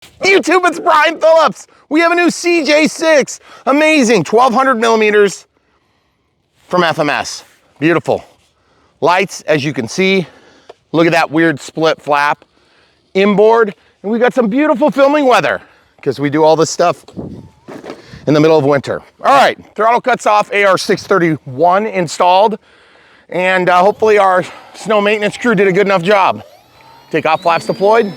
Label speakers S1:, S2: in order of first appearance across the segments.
S1: YouTube, it's Brian Phillips. We have a new CJ-6. Amazing, 1200 millimeters from FMS. Beautiful. Lights, as you can see. Look at that weird split flap. Inboard, and we got some beautiful filming weather because we do all this stuff in the middle of winter. All right, throttle cuts off, AR631 installed, and hopefully our snow maintenance crew did a good enough job. Takeoff flaps deployed.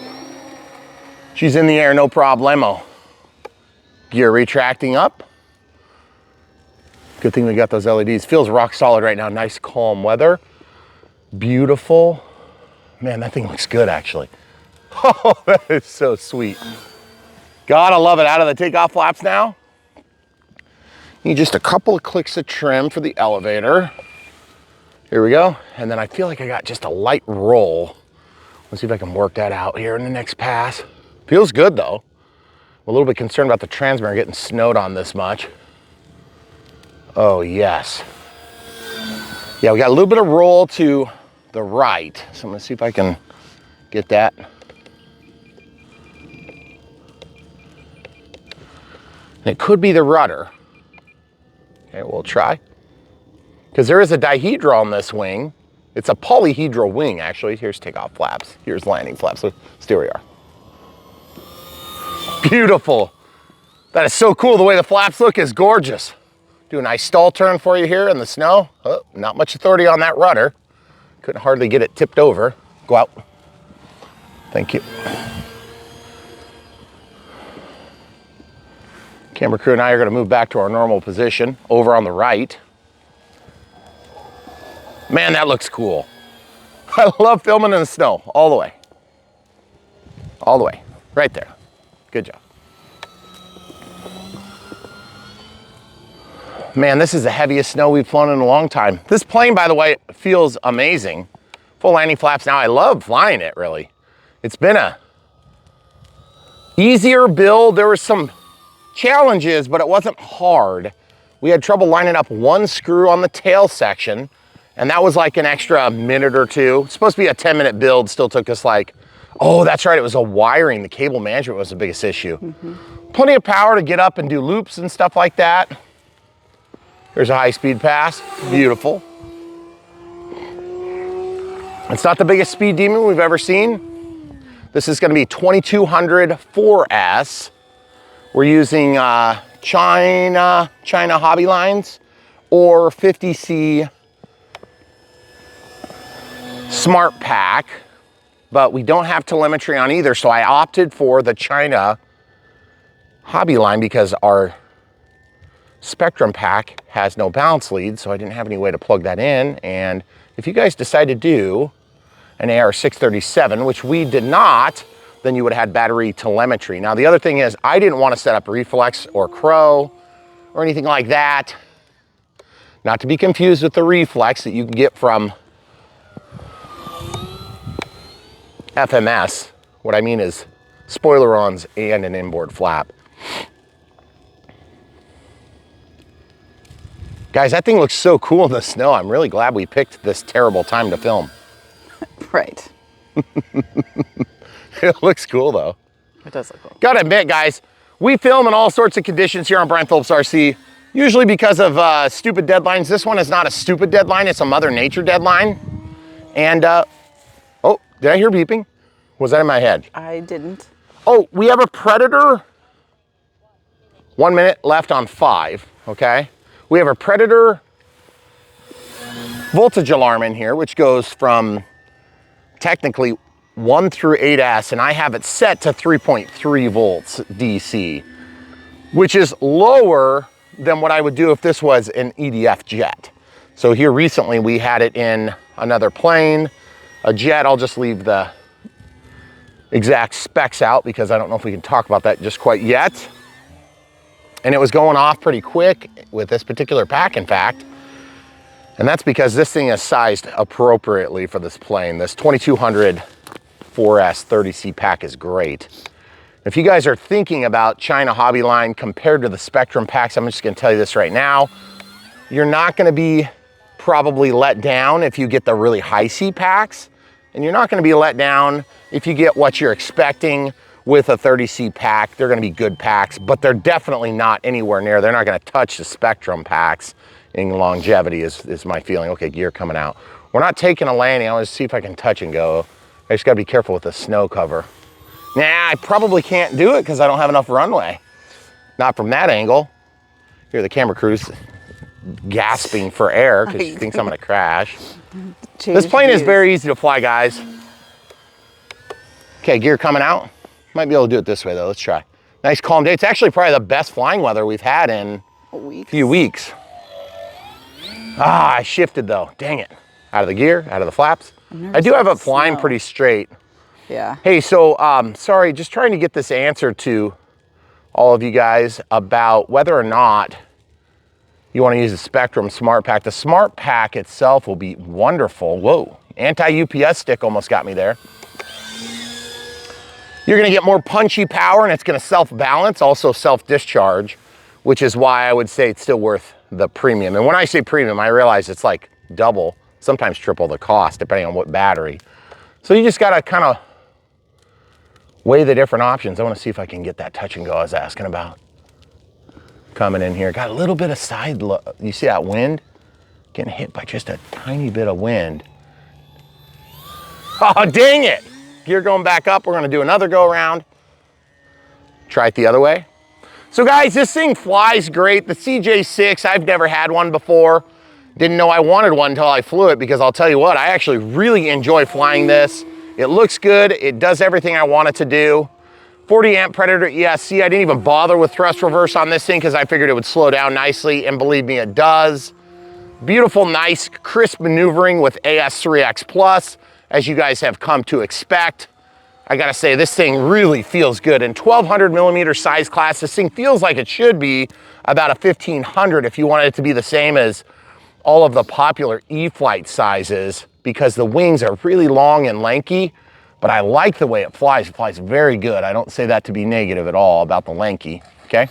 S1: She's in the air, no problemo. Gear retracting up. Good thing we got those LEDs. Feels rock solid right now. Nice calm weather. Beautiful. Man, that thing looks good actually. Oh, that is so sweet. Gotta love it. Out of the takeoff flaps now. Need just a couple of clicks of trim for the elevator. Here we go. And then I feel like I got just a light roll. Let's see if I can work that out here in the next pass. Feels good though. I'm a little bit concerned about the transmitter getting snowed on this much. Oh yes. Yeah, we got a little bit of roll to the right. So I'm gonna see if I can get that. And it could be the rudder. Okay, we'll try. Because there is a dihedral on this wing. It's a polyhedral wing actually. Here's takeoff flaps. Here's landing flaps. So stay where you are. Beautiful. That is so cool. The way the flaps look is gorgeous. Do a nice stall turn for you here in the snow. Oh, not much authority on that rudder. Couldn't hardly get it tipped over. Go out. Thank you. Camera crew and I are going to move back to our normal position over on the right. Man, that looks cool. I love filming in the snow all the way. All the way. Right there. Good job. Man, this is the heaviest snow we've flown in a long time. This plane, by the way, feels amazing. Full landing flaps now. I love flying it, really. It's been a easier build. There were some challenges, but it wasn't hard. We had trouble lining up one screw on the tail section, and that was like an extra minute or two. It's supposed to be a 10-minute build. Still took us like, oh, that's right. It was a wiring. The cable management was the biggest issue. Plenty of power to get up and do loops and stuff like that. There's a high-speed pass. Beautiful. It's not the biggest speed demon we've ever seen. This is going to be 2200 4S. We're using China hobby lines or 50C Smart Pack, but we don't have telemetry on either, so I opted for the China hobby line because our Spectrum Pack has no balance lead, so I didn't have any way to plug that in. And if you guys decide to do an AR637, which we did not, then you would have had battery telemetry. Now, the other thing is I didn't want to set up Reflex or Crow or anything like that. Not to be confused with the Reflex that you can get from FMS. What I mean is spoiler-ons and an inboard flap. Guys, that thing looks so cool in the snow. I'm really glad we picked this terrible time to film.
S2: Right.
S1: It looks cool though.
S2: It does look cool.
S1: Gotta admit, guys, we film in all sorts of conditions here on Brian Phillips RC, usually because of stupid deadlines. This one is not a stupid deadline, it's a Mother Nature deadline. And, oh, did I hear beeping? Was that in my head?
S2: I didn't.
S1: Oh, we have a Predator. 1 minute left on 5, okay? We have a Predator voltage alarm in here, which goes from technically 1 through 8S, and I have it set to 3.3 volts DC, which is lower than what I would do if this was an EDF jet. So here recently we had it in another plane, a jet. I'll just leave the exact specs out because I don't know if we can talk about that just quite yet. And it was going off pretty quick with this particular pack, in fact. And that's because this thing is sized appropriately for this plane. This 2200 4S 30C pack is great. If you guys are thinking about China hobby line compared to the Spectrum packs, I'm just gonna tell you this right now. You're not gonna be probably let down if you get the really high C packs, and you're not gonna be let down if you get what you're expecting with a 30C pack. They're gonna be good packs, but they're definitely not anywhere near, they're not gonna touch the Spectrum packs in longevity is my feeling. Okay, gear coming out. We're not taking a landing. I want to see if I can touch and go. I just gotta be careful with the snow cover. Nah, I probably can't do it because I don't have enough runway. Not from that angle. Here, the camera crew's gasping for air because she thinks I'm gonna crash. This plane is very easy to fly, guys. Okay, gear coming out. Might be able to do it this way though, let's try. Nice calm day. It's actually probably the best flying weather we've had in a few weeks. Ah, I shifted though, dang it. Out of the gear, out of the flaps. I do have it flying pretty straight.
S2: Yeah.
S1: Hey, so sorry, just trying to get this answer to all of you guys about whether or not you want to use the Spectrum Smart Pack. The Smart Pack itself will be wonderful. Whoa, anti-UPS stick almost got me there. You're gonna get more punchy power and it's gonna self-balance, also self-discharge, which is why I would say it's still worth the premium. And when I say premium, I realize it's like double, sometimes triple the cost, depending on what battery. So you just gotta kind of weigh the different options. I wanna see if I can get that touch and go I was asking about. Coming in here, got a little bit of side look. You see that wind? Getting hit by just a tiny bit of wind. Oh, dang it. Gear going back up. We're gonna do another go around. Try it the other way. So guys, this thing flies great. The CJ-6, I've never had one before. Didn't know I wanted one until I flew it because I'll tell you what, I actually really enjoy flying this. It looks good. It does everything I want it to do. 40 amp Predator ESC. I didn't even bother with thrust reverse on this thing because I figured it would slow down nicely, and believe me, it does. Beautiful, nice, crisp maneuvering with AS3X Plus, as you guys have come to expect. I gotta say, this thing really feels good. In 1200 millimeter size class, this thing feels like it should be about a 1500 if you wanted it to be the same as all of the popular E-flite sizes, because the wings are really long and lanky, but I like the way it flies. It flies very good. I don't say that to be negative at all about the lanky, okay?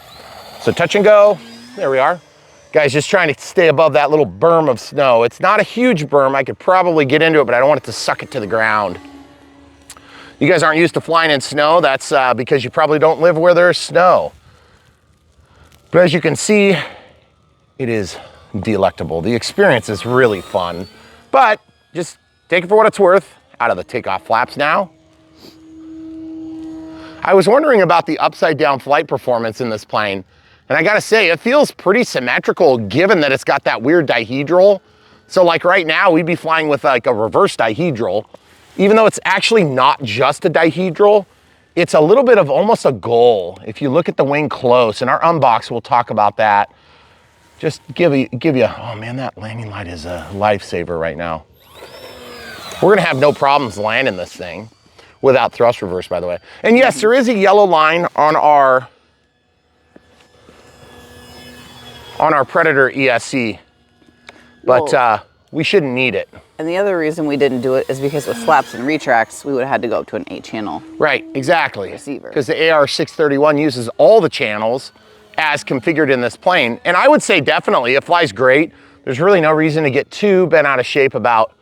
S1: So touch and go, there we are. Guys, just trying to stay above that little berm of snow. It's not a huge berm. I could probably get into it, but I don't want it to suck it to the ground. You guys aren't used to flying in snow. That's because you probably don't live where there's snow. But as you can see, it is delectable. The experience is really fun, but just take it for what it's worth. Out of the takeoff flaps now. I was wondering about the upside down flight performance in this plane, and I gotta say, it feels pretty symmetrical given that it's got that weird dihedral. So like right now, we'd be flying with like a reverse dihedral. Even though it's actually not just a dihedral, it's a little bit of almost a goal. If you look at the wing close, in our unbox, we'll talk about that. Just give you, oh man, that landing light is a lifesaver right now. We're gonna have no problems landing this thing without thrust reverse, by the way. And yes, there is a yellow line on our Predator ESC, but we shouldn't need it.
S2: And the other reason we didn't do it is because with flaps and retracts, we would have had to go up to an 8-channel.
S1: Right, exactly.
S2: Receiver.
S1: Because the AR631 uses all the channels as configured in this plane. And I would say definitely, it flies great. There's really no reason to get too bent out of shape about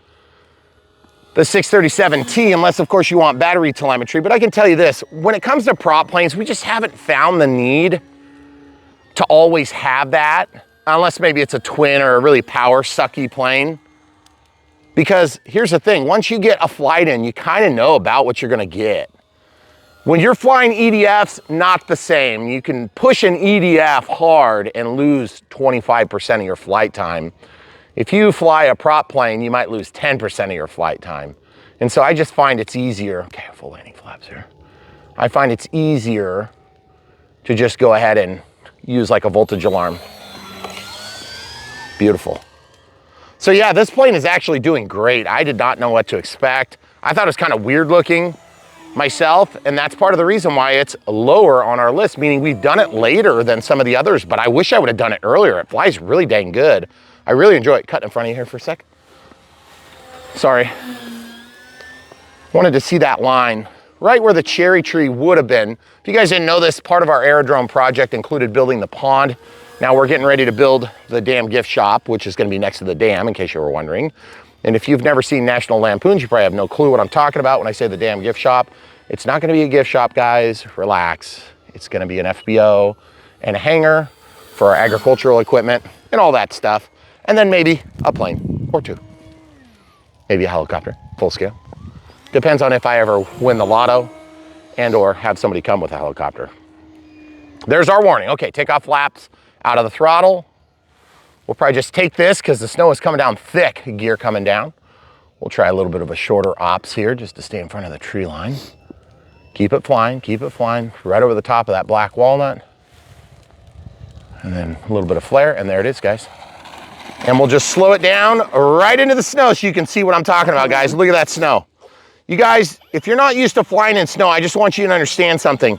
S1: the 637T, unless of course you want battery telemetry. But I can tell you this, when it comes to prop planes, we just haven't found the need to always have that, unless maybe it's a twin or a really power sucky plane. Because here's the thing, once you get a flight in, you kind of know about what you're gonna get. When you're flying EDFs, not the same. You can push an EDF hard and lose 25% of your flight time. If you fly a prop plane, you might lose 10% of your flight time. And so I just find it's easier, okay, full landing flaps here. I find it's easier to just go ahead and use like a voltage alarm. Beautiful. So yeah, this plane is actually doing great. I did not know what to expect. I thought it was kind of weird looking myself, and that's part of the reason why it's lower on our list, meaning we've done it later than some of the others, but I wish I would have done it earlier. It flies really dang good. I really enjoy it. Cut in front of you here for a sec. Sorry. Wanted to see that line right where the cherry tree would have been. If you guys didn't know this, part of our aerodrome project included building the pond. Now we're getting ready to build the dam gift shop, which is gonna be next to the dam, in case you were wondering. And if you've never seen National Lampoons, you probably have no clue what I'm talking about when I say the dam gift shop. It's not gonna be a gift shop, guys, relax. It's gonna be an FBO and a hangar for our agricultural equipment and all that stuff. And then maybe a plane or two. Maybe a helicopter, full scale. Depends on if I ever win the lotto and or have somebody come with a helicopter. There's our warning. Okay, take off flaps out of the throttle. We'll probably just take this because the snow is coming down thick, gear coming down. We'll try a little bit of a shorter ops here just to stay in front of the tree line. Keep it flying right over the top of that black walnut. And then a little bit of flare, and there it is, guys. And we'll just slow it down right into the snow so you can see what I'm talking about, guys. Look at that snow. You guys, if you're not used to flying in snow, I just want you to understand something.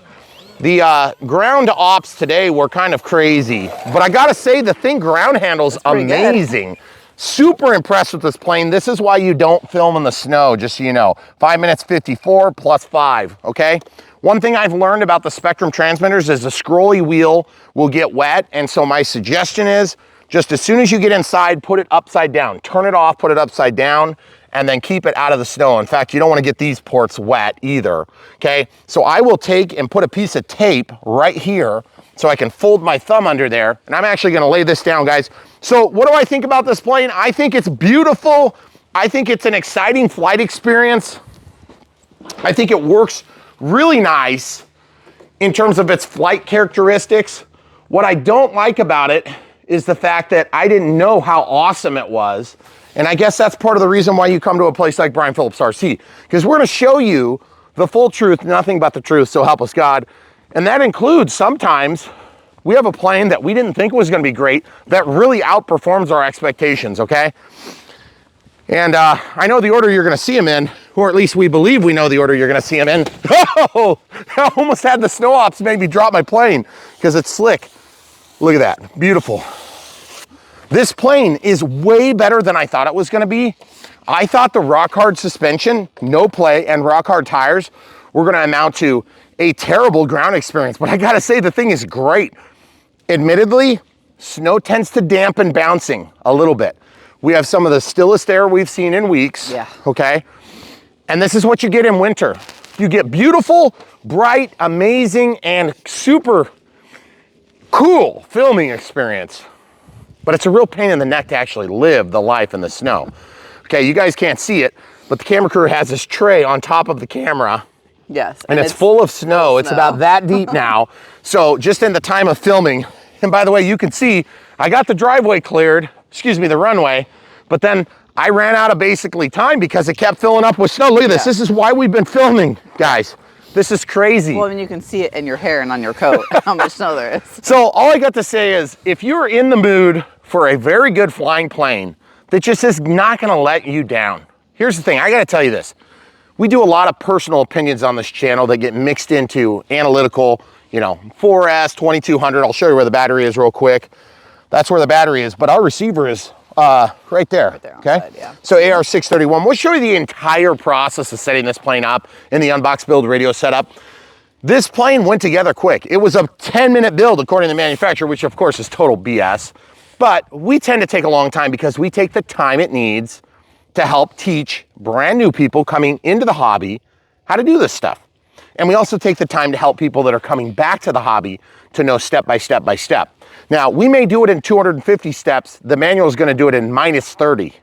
S1: The ground ops today were kind of crazy, but I gotta say the thing ground handles amazing. Super impressed with this plane. This is why you don't film in the snow, just so you know. 5 minutes 54 plus 5, okay? One thing I've learned about the Spectrum transmitters is the scrolly wheel will get wet, and so my suggestion is just as soon as you get inside, put it upside down. Turn it off, put it upside down, and then keep it out of the snow. In fact, you don't want to get these ports wet either, okay? So I will take and put a piece of tape right here so I can fold my thumb under there, and I'm actually gonna lay this down, guys. So what do I think about this plane? I think it's beautiful. I think it's an exciting flight experience. I think it works really nice in terms of its flight characteristics. What I don't like about it is the fact that I didn't know how awesome it was. And I guess that's part of the reason why you come to a place like Brian Phillips RC, because we're gonna show you the full truth, nothing but the truth, so help us God. And that includes sometimes we have a plane that we didn't think was gonna be great that really outperforms our expectations, okay? And I know the order you're gonna see them in, or at least we believe we know the order you're gonna see them in. Oh, I almost had the snow ops make me drop my plane because it's slick. Look at that, beautiful. This plane is way better than I thought it was gonna be. I thought the rock hard suspension, no play, and rock hard tires were gonna amount to a terrible ground experience, but I gotta say the thing is great. Admittedly, snow tends to dampen bouncing a little bit. We have some of the stillest air we've seen in weeks, okay? And this is what you get in winter. You get beautiful, bright, amazing, and super cool filming experience. But it's a real pain in the neck to actually live the life in the snow. Okay, you guys can't see it, but the camera crew has this tray on top of the camera.
S2: Yes.
S1: And it's full of snow. It's about that deep now. So just in the time of filming, and by the way, you can see, I got the driveway cleared, excuse me, the runway, but then I ran out of basically time because it kept filling up with snow. Look at this. This is why we've been filming, guys. This is crazy.
S2: Well, I mean, you can see it in your hair and on your coat, how much snow there is.
S1: So all I got to say is, if you're in the mood for a very good flying plane that just is not gonna let you down, here's the thing, I gotta tell you this. We do a lot of personal opinions on this channel that get mixed into analytical, you know, 4S, 2200. I'll show you where the battery is real quick. That's where the battery is, but our receiver is right there, okay?
S2: Side, yeah.
S1: So AR631, we'll show you the entire process of setting this plane up in the unbox build radio setup. This plane went together quick. It was a 10-minute build according to the manufacturer, which of course is total BS. But we tend to take a long time because we take the time it needs to help teach brand new people coming into the hobby how to do this stuff. And we also take the time to help people that are coming back to the hobby to know step by step by step. Now, we may do it in 250 steps. The manual is gonna do it in minus 30,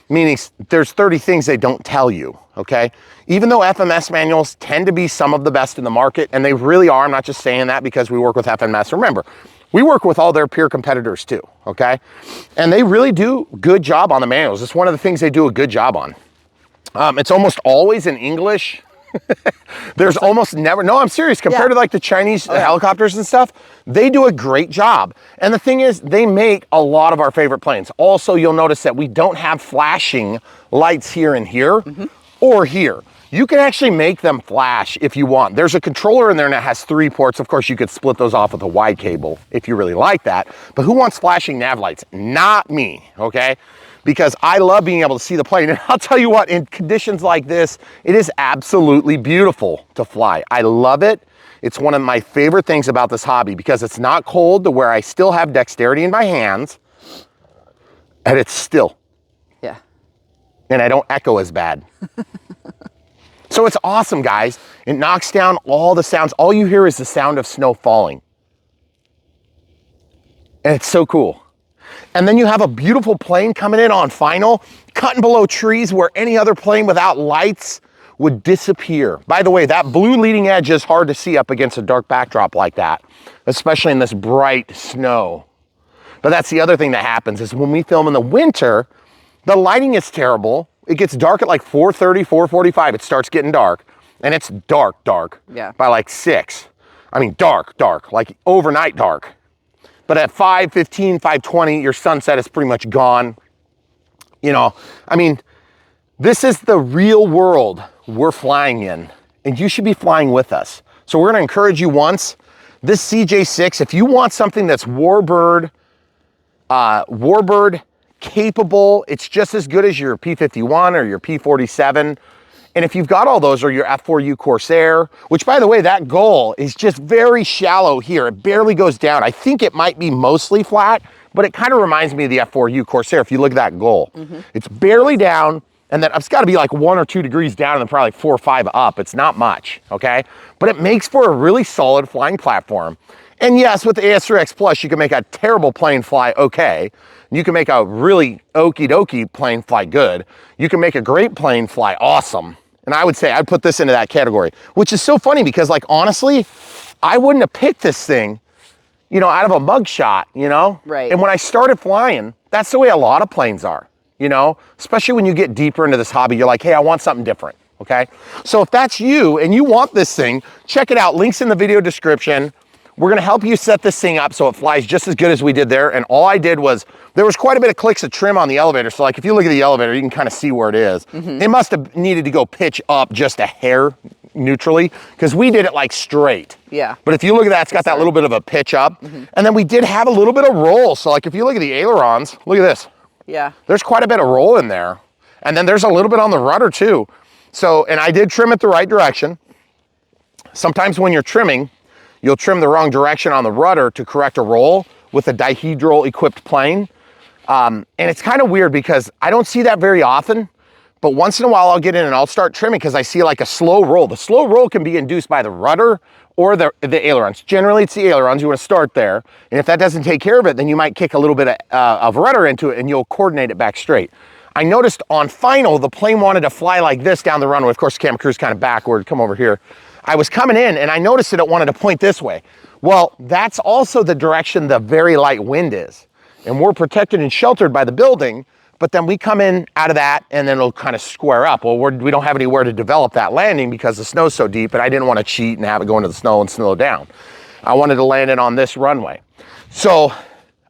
S1: meaning there's 30 things they don't tell you, okay? Even though FMS manuals tend to be some of the best in the market, and they really are, I'm not just saying that because we work with FMS. Remember, we work with all their peer competitors too, okay? And they really do a good job on the manuals. It's one of the things they do a good job on. It's almost always in English. There's almost never, no, I'm serious, compared to like the Chinese helicopters and stuff, they do a great job. And the thing is, they make a lot of our favorite planes. Also, you'll notice that we don't have flashing lights here and here or here. You can actually make them flash if you want. There's a controller in there that has 3 ports. Of course, you could split those off with a wide cable if you really like that. But who wants flashing nav lights? Not me, okay? Because I love being able to see the plane. And I'll tell you what, in conditions like this, it is absolutely beautiful to fly. I love it. It's one of my favorite things about this hobby because it's not cold to where I still have dexterity in my hands and it's still.
S2: Yeah.
S1: And I don't echo as bad. So it's awesome, guys. It knocks down all the sounds. All you hear is the sound of snow falling. And it's so cool. And then you have a beautiful plane coming in on final, cutting below trees where any other plane without lights would disappear. By the way, that blue leading edge is hard to see up against a dark backdrop like that, especially in this bright snow. But that's the other thing that happens is when we film in the winter, the lighting is terrible. It gets dark at like 4:30, 4:45. It starts getting dark, and it's dark by like 6. I mean, dark, like overnight dark. But at 5:15, 5:20, your sunset is pretty much gone. You know, I mean, this is the real world we're flying in, and you should be flying with us. So we're gonna encourage you once, this CJ-6, if you want something that's warbird capable, it's just as good as your P-51 or your P-47. And if you've got all those, or your F4U Corsair, which by the way, that gull is just very shallow here. It barely goes down. I think it might be mostly flat, but it kind of reminds me of the F4U Corsair if you look at that gull. It's barely down, and then it's got to be like 1 or 2 degrees down and then probably 4 or 5 up. It's not much, okay? But it makes for a really solid flying platform. And yes, with the AS3X Plus, you can make a terrible plane fly okay. You can make a really okie dokie plane fly good. You can make a great plane fly awesome. And I would say I'd put this into that category, which is so funny because, like, honestly, I wouldn't have picked this thing, you know, out of a mugshot, you know?
S2: Right.
S1: And when I started flying, that's the way a lot of planes are, you know? Especially when you get deeper into this hobby, you're like, hey, I want something different, okay? So if that's you and you want this thing, check it out. Links in the video description. We're gonna help you set this thing up so it flies just as good as we did there. And all I did was, there was quite a bit of clicks of trim on the elevator. So like if you look at the elevator, you can kind of see where it is. It must have needed to go pitch up just a hair neutrally because we did it like straight.
S2: Yeah.
S1: But if you look at that, it's got that little bit of a pitch up. And then we did have a little bit of roll. So like if you look at the ailerons, look at this.
S2: Yeah.
S1: There's quite a bit of roll in there. And then there's a little bit on the rudder too. So, and I did trim it the right direction. Sometimes when you're trimming, you'll trim the wrong direction on the rudder to correct a roll with a dihedral equipped plane. And it's kind of weird because I don't see that very often, but once in a while I'll get in and I'll start trimming because I see like a slow roll. The slow roll can be induced by the rudder or the ailerons. Generally it's the ailerons, you want to start there. And if that doesn't take care of it, then you might kick a little bit of rudder into it and you'll coordinate it back straight. I noticed on final, the plane wanted to fly like this down the runway. Of course, the camera crew's kind of backward, come over here. I was coming in and I noticed that it wanted to point this way. Well, that's also the direction the very light wind is. And we're protected and sheltered by the building, but then we come in out of that and then it'll kind of square up. Well, we don't have anywhere to develop that landing because the snow's so deep, and I didn't want to cheat and have it go into the snow and slow down. I wanted to land it on this runway. So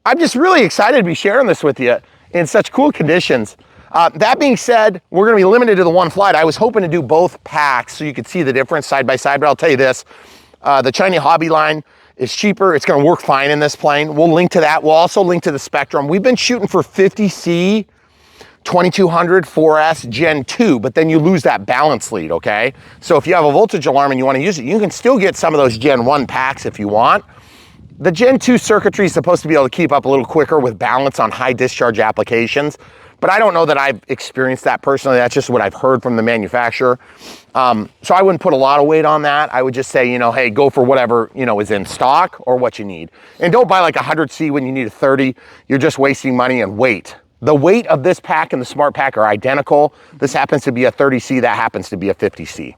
S1: I'm just really excited to be sharing this with you in such cool conditions. That being said, we're gonna be limited to the one flight. I was hoping to do both packs so you could see the difference side by side, but I'll tell you this, the China Hobby line is cheaper. It's gonna work fine in this plane. We'll link to that. We'll also link to the Spectrum. We've been shooting for 50C, 2200 4S Gen 2, but then you lose that balance lead, okay? So if you have a voltage alarm and you wanna use it, you can still get some of those Gen 1 packs if you want. The Gen 2 circuitry is supposed to be able to keep up a little quicker with balance on high discharge applications. But I don't know that I've experienced that personally. That's just what I've heard from the manufacturer. So I wouldn't put a lot of weight on that. I would just say, you know, hey, go for whatever, you know, is in stock or what you need. And don't buy like a 100C when you need a 30. You're just wasting money and weight. The weight of this pack and the Smart Pack are identical. This happens to be a 30C, that happens to be a 50C.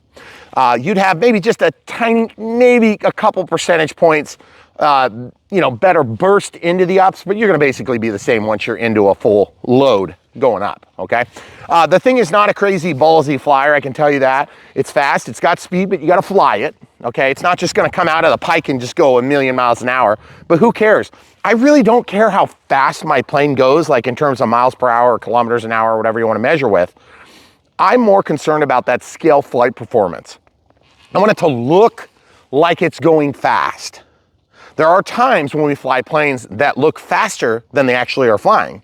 S1: You'd have maybe just a tiny, maybe a couple percentage points, you know, better burst into the ups, but you're gonna basically be the same once you're into a full load going up, okay? The thing is not a crazy ballsy flyer, I can tell you that. It's fast, it's got speed, but you gotta fly it, okay? It's not just gonna come out of the pike and just go 1,000,000 miles an hour, but who cares? I really don't care how fast my plane goes, like in terms of miles per hour or kilometers an hour or whatever you wanna measure with. I'm more concerned about that scale flight performance. I want it to look like it's going fast. There are times when we fly planes that look faster than they actually are flying.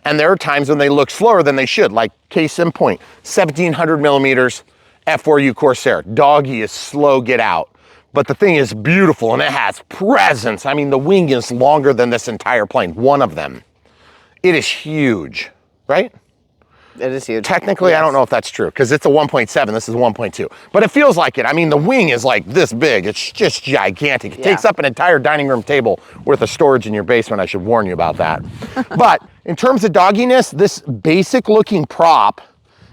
S1: And there are times when they look slower than they should, like case in point, 1700 millimeters F4U Corsair. Doggy is slow, get out. But the thing is beautiful and it has presence. I mean, the wing is longer than this entire plane, one of them. It is huge, right?
S2: It is huge.
S1: Technically, I don't know if that's true because it's a 1.7. This is 1.2. But it feels like it. I mean, the wing is like this big. It's just gigantic. It takes up an entire dining room table worth of storage in your basement. I should warn you about that. But in terms of dogginess, this basic looking prop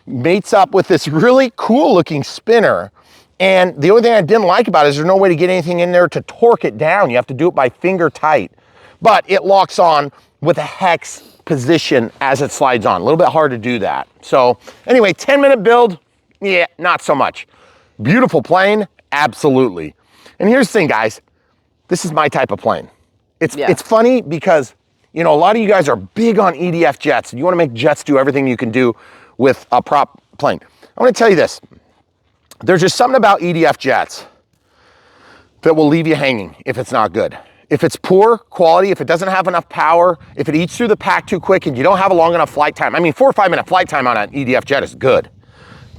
S1: mates up with this really cool looking spinner. And the only thing I didn't like about it is there's no way to get anything in there to torque it down. You have to do it by finger tight. But it locks on with a hex position as it slides on. A little bit hard to do that. So anyway, 10-minute build, yeah, not so much. Beautiful plane, absolutely. And here's the thing, guys. This is my type of plane. It's funny because, you know, a lot of you guys are big on EDF jets. And you want to make jets do everything you can do with a prop plane. I want to tell you this. There's just something about EDF jets that will leave you hanging if it's not good. If it's poor quality, if it doesn't have enough power, if it eats through the pack too quick and you don't have a long enough flight time. I mean, 4 or 5 minute flight time on an EDF jet is good.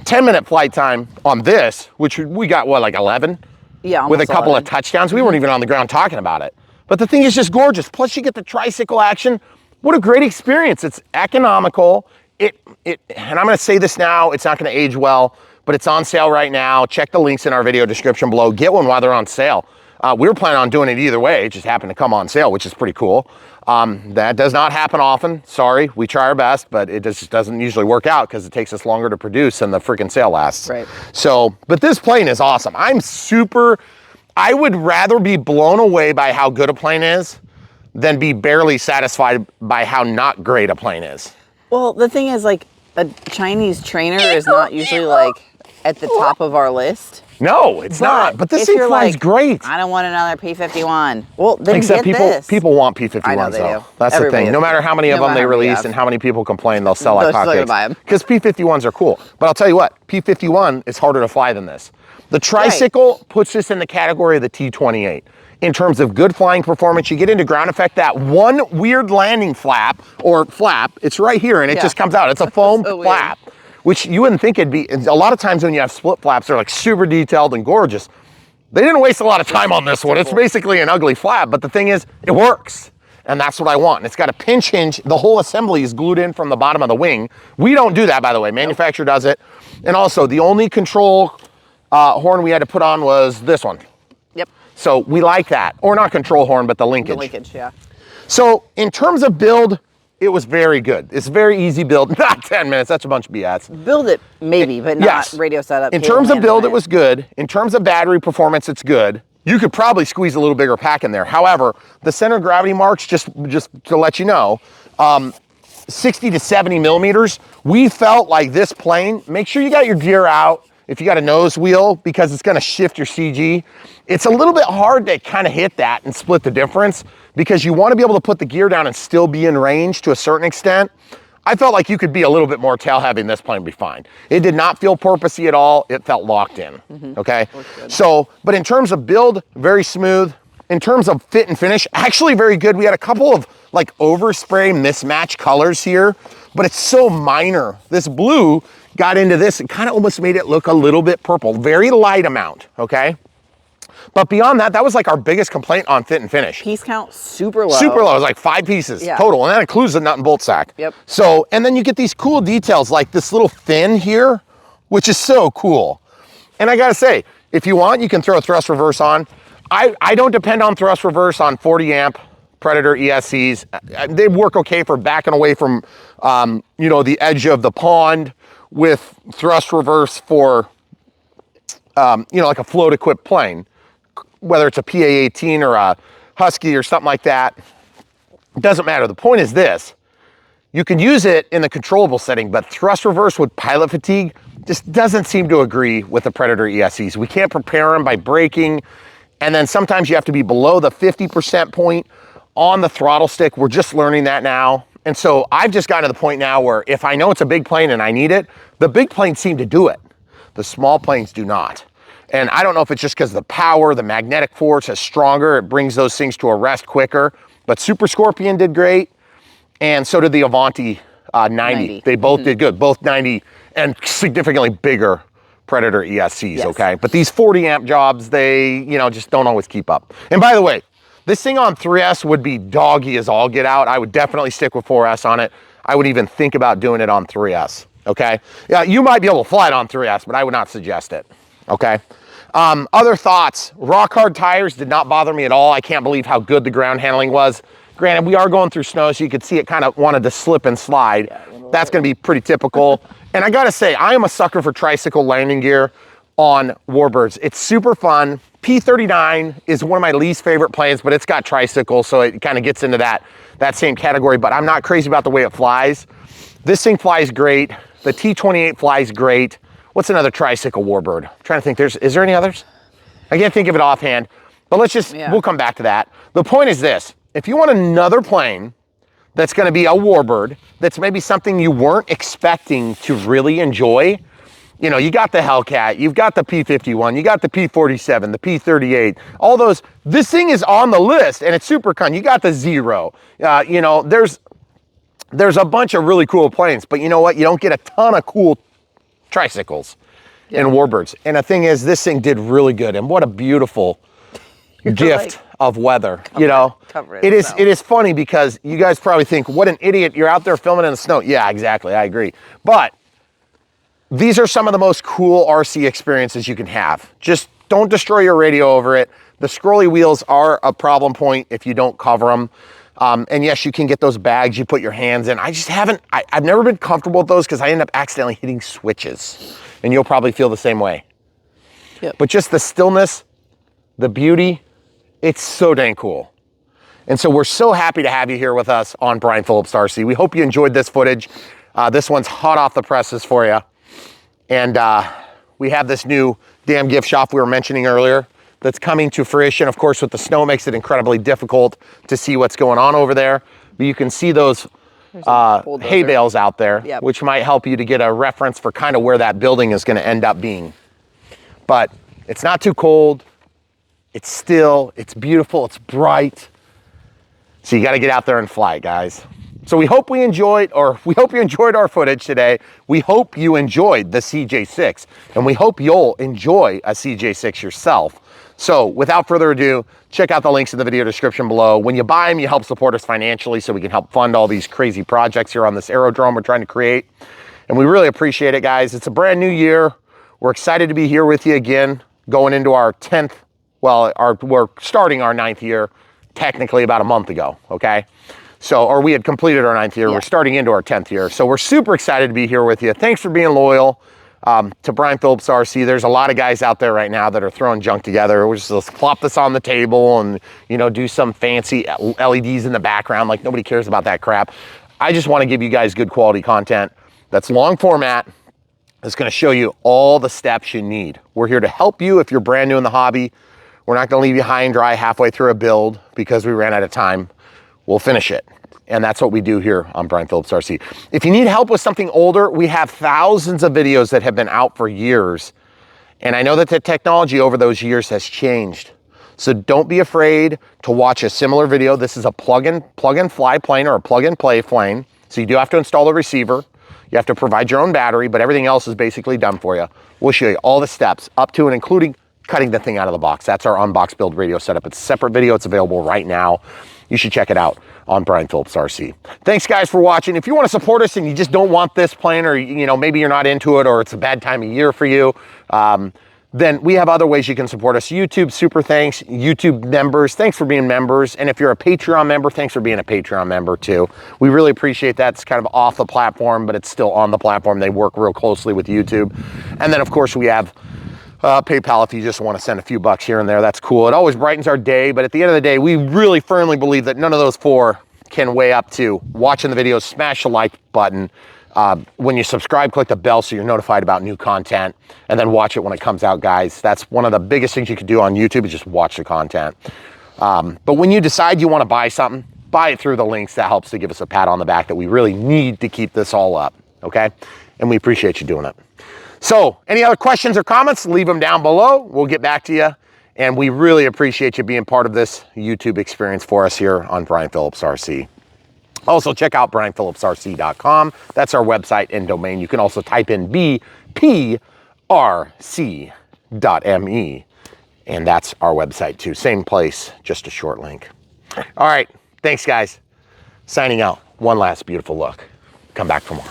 S1: 10-minute flight time on this, which we got, what, like 11?
S2: Yeah,
S1: with a couple of touchdowns. We weren't even on the ground talking about it. But the thing is just gorgeous. Plus you get the tricycle action. What a great experience. It's economical. And I'm gonna say this now, it's not gonna age well, but it's on sale right now. Check the links in our video description below. Get one while they're on sale. We were planning on doing it either way. It just happened to come on sale, which is pretty cool. That does not happen often. Sorry, we try our best, but it just doesn't usually work out because it takes us longer to produce and the freaking sale lasts.
S2: Right.
S1: So, but this plane is awesome. I would rather be blown away by how good a plane is than be barely satisfied by how not great a plane is.
S2: Well, the thing is, like, a Chinese trainer is not usually like at the top of our list.
S1: No, it's not. But this thing flies great.
S2: I don't want another P-51. Well, then
S1: except
S2: get
S1: people want P-51s though. That's the thing. No matter how many of them they release and how many people complain, they'll sell like hotcakes. Because P-51s are cool. But I'll tell you what, P-51 is harder to fly than this. The tricycle puts this in the category of the T-28. In terms of good flying performance, you get into ground effect, that one weird landing flap, it's right here and it just comes out. It's a foam flap. Which you wouldn't think it'd be. A lot of times when you have split flaps, they're like super detailed and gorgeous. They didn't waste a lot of time on this one. It's basically an ugly flap, but the thing is, it works. And that's what I want. And it's got a pinch hinge. The whole assembly is glued in from the bottom of the wing. We don't do that, by the way. Manufacturer does it. And also, the only control horn we had to put on was this one.
S2: Yep.
S1: So we like that. Or not control horn, but the linkage.
S2: The linkage, yeah.
S1: So in terms of build, it was very good. It's a very easy build. Not 10 minutes, that's a bunch of BS.
S2: Build it, maybe, but not radio setup.
S1: In terms of build, it was good. In terms of battery performance, it's good. You could probably squeeze a little bigger pack in there. However, the center of gravity marks, just to let you know, 60 to 70 millimeters, we felt like this plane, make sure you got your gear out if you got a nose wheel because it's gonna shift your CG. It's a little bit hard to kind of hit that and split the difference because you want to be able to put the gear down and still be in range to a certain extent. I felt like you could be a little bit more tail heavy and this plane would be fine. It did not feel porpoisey at all. It felt locked in, okay? So, but in terms of build, very smooth. In terms of fit and finish, actually very good. We had a couple of like overspray mismatch colors here, but it's so minor. This blue got into this and kind of almost made it look a little bit purple. Very light amount, okay? But beyond that, that was like our biggest complaint on fit and finish.
S2: Piece count, super low.
S1: Super low, it was like 5 pieces total, and that includes the nut and bolt sack.
S2: Yep.
S1: So, and then you get these cool details like this little fin here, which is so cool. And I gotta say, if you want, you can throw a thrust reverse on. I don't depend on thrust reverse on 40 amp Predator ESCs. They work okay for backing away from, you know, the edge of the pond with thrust reverse for, you know, like a float equipped plane. Whether it's a PA-18 or a Husky or something like that, it doesn't matter. The point is this, you can use it in the controllable setting, but thrust reverse with pilot fatigue just doesn't seem to agree with the Predator ESCs. We can't prepare them by braking, and then sometimes you have to be below the 50% point on the throttle stick. We're just learning that now. And so I've just gotten to the point now where if I know it's a big plane and I need it, the big planes seem to do it. The small planes do not. And I don't know if it's just because the power, the magnetic force is stronger, it brings those things to a rest quicker. But Super Scorpion did great, and so did the Avanti 90. They both did good, both 90 and significantly bigger Predator ESCs, okay? But these 40 amp jobs, they, you know, just don't always keep up. And by the way, this thing on 3S would be doggy as all get out. I would definitely stick with 4S on it. I would even think about doing it on 3S. okay? Yeah, you might be able to fly it on 3S, but I would not suggest it, okay? Other thoughts, rock hard tires did not bother me at all. I can't believe how good the ground handling was. Granted, we are going through snow, so you could see it kind of wanted to slip and slide. Yeah, that's gonna be pretty typical. And I gotta say, I am a sucker for tricycle landing gear on Warbirds. It's super fun. P39 is one of my least favorite planes, but it's got tricycle, so it kind of gets into that same category, but I'm not crazy about the way it flies. This thing flies great. The T28 flies great. What's another tricycle Warbird? I'm trying to think, is there any others? I can't think of it offhand, but let's just, we'll come back to that. The point is this, if you want another plane that's gonna be a Warbird, that's maybe something you weren't expecting to really enjoy, you know, you got the Hellcat, you've got the P51, you got the P47, the P38, all those, this thing is on the list and it's super fun. You got the Zero, you know, there's a bunch of really cool planes, but you know what? You don't get a ton of cool tricycles in Warbirds. And the thing is, this thing did really good, and what a beautiful gift like, of weather, you know? It is funny because you guys probably think, what an idiot, you're out there filming in the snow. Yeah, exactly, I agree. But these are some of the most cool RC experiences you can have. Just don't destroy your radio over it. The scrolly wheels are a problem point if you don't cover them. And yes, you can get those bags you put your hands in. I just haven't, I've never been comfortable with those because I end up accidentally hitting switches. And you'll probably feel the same way. Yep. But just the stillness, the beauty, it's so dang cool. And so we're so happy to have you here with us on Brian Phillips RC. We hope you enjoyed this footage. This one's hot off the presses for you. And we have this new damn gift shop we were mentioning earlier that's coming to fruition. Of course, with the snow, makes it incredibly difficult to see what's going on over there. But you can see those hay bales out there, which might help you to get a reference for kind of where that building is going to end up being. But it's not too cold. It's still, it's beautiful, it's bright. So you got to get out there and fly, guys. So we hope you enjoyed our footage today. We hope you enjoyed the CJ-6, and we hope you'll enjoy a CJ-6 yourself. So without further ado, check out the links in the video description below. When you buy them, you help support us financially so we can help fund all these crazy projects here on this aerodrome we're trying to create. And we really appreciate it, guys. It's a brand new year. We're excited to be here with you again, going into our 10th, well, we're starting our 9th year, technically about a month ago, okay? So, or we had completed our 9th year, we're starting into our 10th year. So we're super excited to be here with you. Thanks for being loyal to Brian Phillips RC. There's a lot of guys out there right now that are throwing junk together. We'll just plop this on the table and, you know, do some fancy LEDs in the background. Like, nobody cares about that crap. I just want to give you guys good quality content that's long format. It's going to show you all the steps you need. We're here to help you if you're brand new in the hobby. We're not going to leave you high and dry halfway through a build because we ran out of time. We'll finish it. And that's what we do here on Brian Phillips RC. If you need help with something older, we have thousands of videos that have been out for years. And I know that the technology over those years has changed. So don't be afraid to watch a similar video. This is a plug and fly plane or a plug and play plane. So you do have to install a receiver. You have to provide your own battery, but everything else is basically done for you. We'll show you all the steps up to and including cutting the thing out of the box. That's our unbox build radio setup. It's a separate video. It's available right now. You should check it out on Brian Phillips RC. Thanks, guys, for watching. If you want to support us and you just don't want this plane, or, you know, maybe you're not into it, or it's a bad time of year for you, then we have other ways you can support us. YouTube, super thanks. YouTube members, thanks for being members. And if you're a Patreon member, thanks for being a Patreon member too. We really appreciate that. It's kind of off the platform, but it's still on the platform. They work real closely with YouTube. And then, of course, we have PayPal if you just want to send a few bucks here and there. That's cool. It always brightens our day, but at the end of the day, we really firmly believe that none of those four can weigh up to watching the videos. Smash the like button. When you subscribe, click the bell so you're notified about new content, and then watch it when it comes out, guys. That's one of the biggest things you can do on YouTube, is just watch the content. But when you decide you want to buy something, buy it through the links. That helps to give us a pat on the back that we really need to keep this all up, okay? And we appreciate you doing it. So, any other questions or comments, leave them down below. We'll get back to you. And we really appreciate you being part of this YouTube experience for us here on Brian Phillips RC. Also, check out brianphillipsrc.com. That's our website and domain. You can also type in bprc.me. And that's our website too. Same place, just a short link. All right. Thanks, guys. Signing out. One last beautiful look. Come back for more.